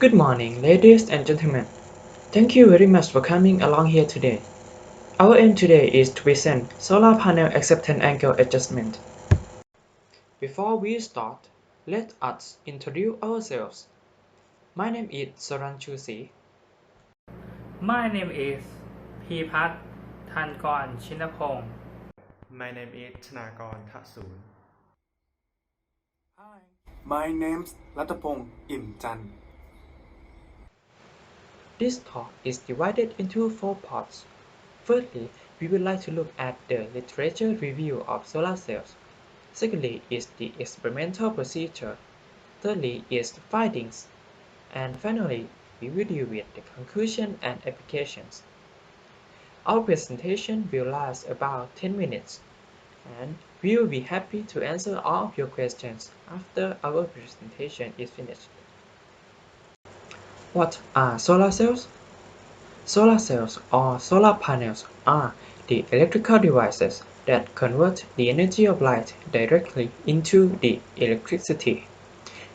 Good morning, ladies and gentlemen. Thank you very much for coming along here today. Our aim today is to present solar panel acceptance angle adjustment. Before we start, let us introduce ourselves. My name is Soranchu Si. My name is Phipat Thankorn Chinapong. My name is Thanakorn Thasoon. Hi, my name's Ratapong Imchan. This talk is divided into 4 parts. Firstly, we would like to look at the literature review of solar cells. Secondly is the experimental procedure. Thirdly is the findings. And finally, we will deal with the conclusion and applications. Our presentation will last about 10 minutes, and we will be happy to answer all of your questions after our presentation is finished. What are solar cells? Solar cells or solar panels are the electrical devices that convert the energy of light directly into the electricity.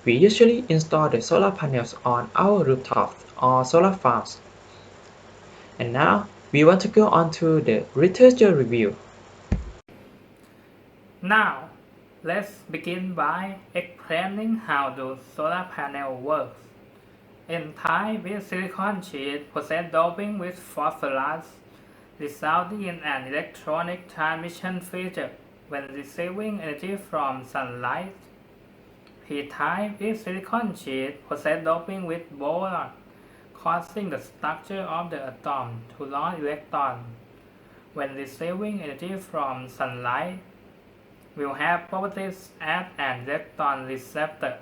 We usually install the solar panels on our rooftops or solar farms. And now we want to go on to the literature review. Now, let's begin by explaining how the solar panel works. In time with silicon sheet process doping with phosphorus, resulting in an electronic transmission feature when receiving energy from sunlight. P-type is silicon sheet process doping with boron, causing the structure of the atom to lose electrons. When receiving energy from sunlight, will have properties as an electron receptor.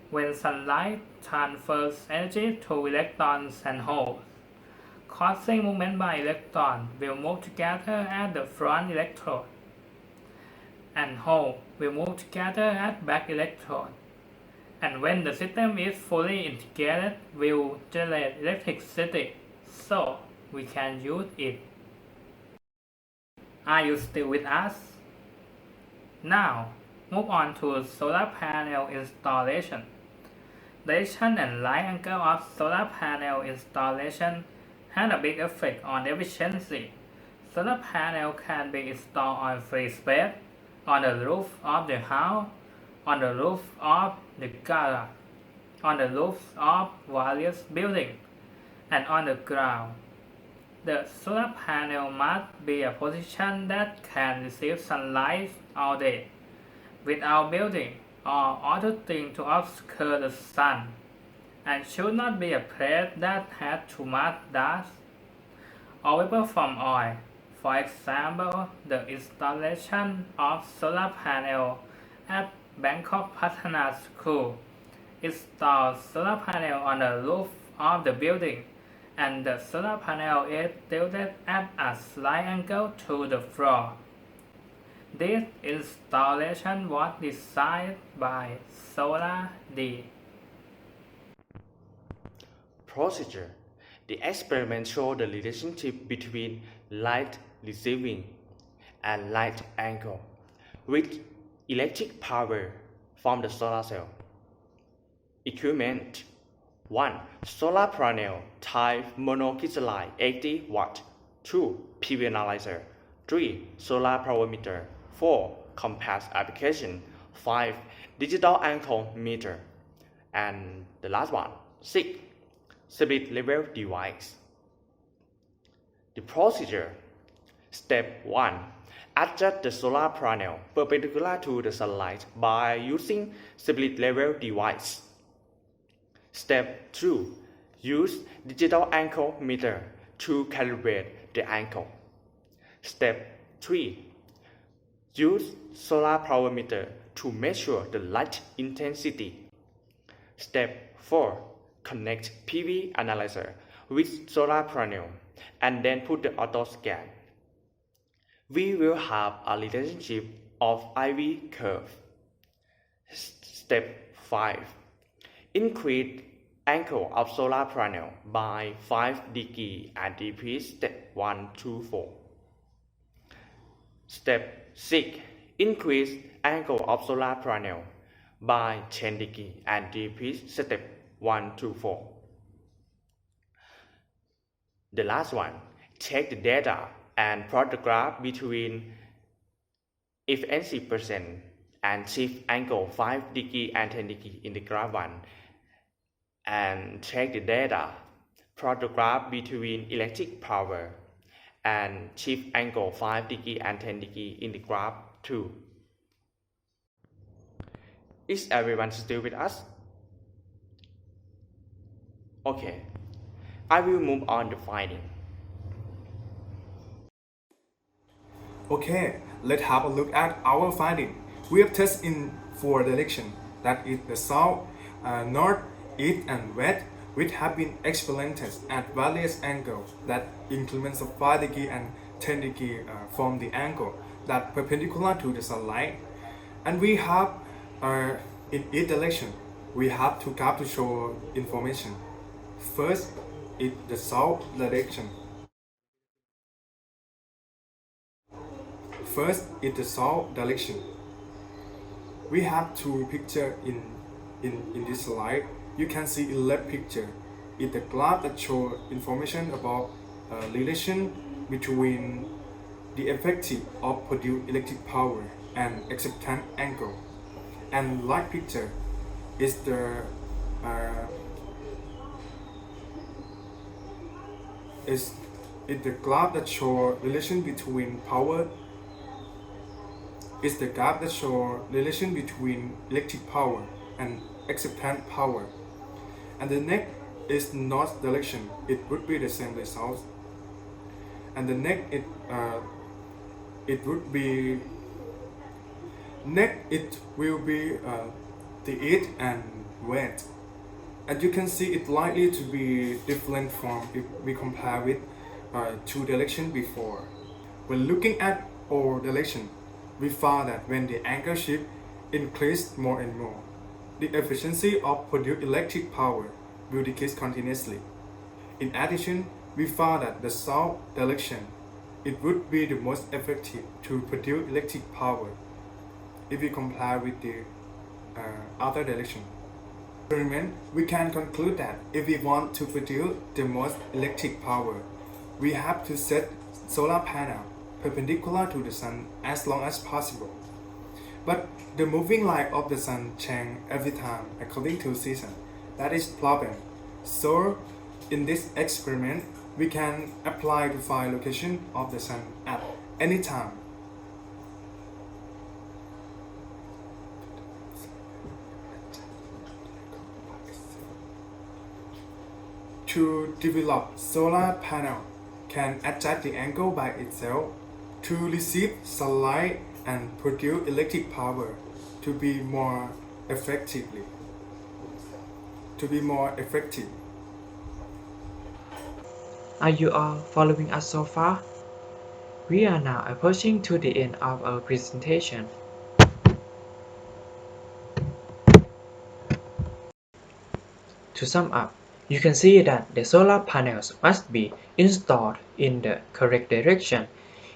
When sunlight transfers energy to electrons and holes, causing movement by electrons will move together at the front electrode, and hole will move together at back electrode. And when the system is fully integrated, will generate electricity, so we can use it. Are you still with us? Now, move on to solar panel installation. Direction and light angle of solar panel installation has a big effect on efficiency. Solar panel can be installed on free space, on the roof of the house, on the roof of the garage, on the roofs of various buildings, and on the ground. The solar panel must be a position that can receive sunlight all day, without building or other thing to obscure the sun, and should not be a place that has too much dust or vapor from oil. For example, the installation of solar panel at Bangkok Patana School installed solar panel on the roof of the building, and the solar panel is tilted at a slight angle to the floor. This installation was designed by Solar D. Procedure. The experiment showed the relationship between light receiving and light angle with electric power from the solar cell. Equipment 1. Solar panel type monocrystalline 80 watt. 2. PV analyzer. 3. Solar power meter. 4. Compass application. 5. Digital angle meter. And the last one, 6. Split level device. The procedure. Step 1. Adjust the solar panel perpendicular to the sunlight by using split level device. Step 2. Use digital angle meter to calibrate the angle. Step 3. Use solar power meter to measure the light intensity. Step 4. Connect PV analyzer with solar panel and then put the auto scan. We will have a relationship of IV curve. Step 5. Increase angle of solar panel by 5 degrees and repeat step 1 to 4. Step 6. Increase angle of solar panel by 10 degrees and repeat step 1 to 4. The last one, take the data and plot the graph between efficiency percent and shift angle 5 degree and 10 degree in the graph 1, and take the data, plot the graph between electric power and shift angle 5 degree and 10 degree in the graph 2. Is everyone still with us? Okay, I will move on to finding. Okay, let's have a look at our finding. We have tested in 4 directions, that is the south, north, east and west, which have been experimented at various angles that increments of 5 degree and 10 degree from the angle that perpendicular to the sunlight. And we have in each direction, we have two graphs to show information. First is the south direction. First is the south direction. We have two pictures in this slide. You can see in left picture is the graph that shows information about relation between the effective of produced electric power and acceptance angle. And right picture is the graph that shows relation between power. Is the graph that shows relation between electric power and acceptance power. And the next is north direction. It would be the same result. And the next it will be the east and west. As you can see, it's likely to be different from if we compare with two directions before. When looking at all directions, we found that when the angle shift increased more and more, the efficiency of produced electric power will decrease continuously. In addition, we found that the south direction, it would be the most effective to produce electric power if we compare with the other direction. We can conclude that if we want to produce the most electric power, we have to set solar panel perpendicular to the sun as long as possible. But the moving light of the sun changes every time according to season. That is problem. So in this experiment, we can apply to find location of the sun at any time. To develop solar panel can adjust the angle by itself to receive sunlight and produce electric power to be more effective. Are you all following us so far? We are now approaching to the end of our presentation. To sum up, you can see that the solar panels must be installed in the correct direction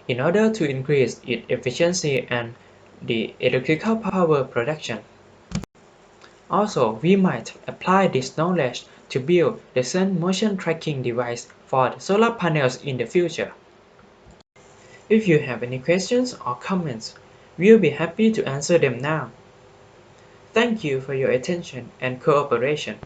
in order to increase its efficiency and the electrical power production. Also, we might apply this knowledge to build the sun motion tracking device for the solar panels in the future. If you have any questions or comments, we'll be happy to answer them now. Thank you for your attention and cooperation.